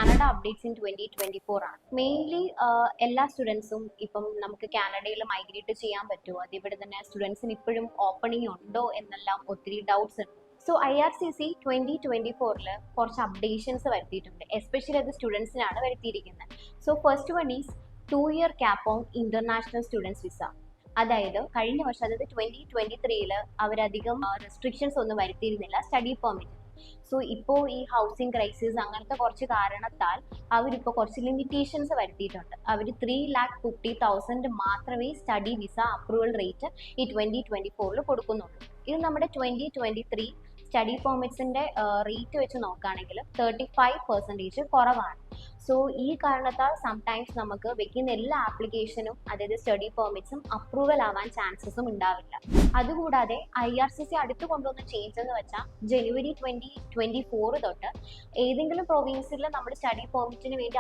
Canada updates in 2024 ആണ്. Mainly എല്ലാ സ്റ്റുഡൻസും ഇപ്പം നമുക്ക് കാനഡയിൽ മൈഗ്രേറ്റ് ചെയ്യാൻ പറ്റുമോ, അതിവിടെ തന്നെ സ്റ്റുഡൻസിന് ഇപ്പോഴും ഓപ്പണിംഗ് ഉണ്ടോ എന്നെല്ലാം ഒത്തിരി ഡൗട്ട്സ് ഉണ്ട്. സോ IRCC 2024 കുറച്ച് അപ്ഡേഷൻസ് വരുത്തിയിട്ടുണ്ട്, എസ്പെഷ്യലി അത് സ്റ്റുഡൻസിനാണ് വരുത്തിയിരിക്കുന്നത്. So first one is 2-year cap on international students visa. അതായത് കഴിഞ്ഞ വർഷം, അതായത് 2023 അവരധികം റെസ്ട്രിക്ഷൻസ് ഒന്നും വരുത്തിയിരുന്നില്ല സ്റ്റഡി പെർമിറ്റ്. സോ ഇപ്പോൾ ഈ ഹൗസിംഗ് ക്രൈസിസ് അങ്ങനത്തെ കുറച്ച് കാരണത്താൽ അവരിപ്പോൾ കുറച്ച് ലിമിറ്റേഷൻസ് വരുത്തിയിട്ടുണ്ട്. അവർ 3,50,000 മാത്രമേ സ്റ്റഡി വിസ അപ്രൂവൽ റേറ്റ് ഈ 2024 കൊടുക്കുന്നുള്ളൂ. ഇത് നമ്മുടെ 2023 സ്റ്റഡി പെർമിറ്റ്സിന്റെ റേറ്റ് വെച്ച് നോക്കുകയാണെങ്കിൽ 35% കുറവാണ്. സോ ഈ കാരണത്താൽ സംടൈംസ് നമുക്ക് വെക്കുന്ന എല്ലാ ആപ്ലിക്കേഷനും, അതായത് സ്റ്റഡി പെർമിറ്റ്സും അപ്രൂവൽ ആവാൻ ചാൻസസും ഉണ്ടാവില്ല. അതുകൂടാതെ IRCC അടുത്ത് കൊണ്ടുവന്ന ചേഞ്ച് എന്ന് വെച്ചാൽ ജനുവരി 2024 തൊട്ട് ഏതെങ്കിലും പ്രൊവിൻസിൽ നമ്മൾ സ്റ്റഡി പെർമിറ്റിന് വേണ്ടി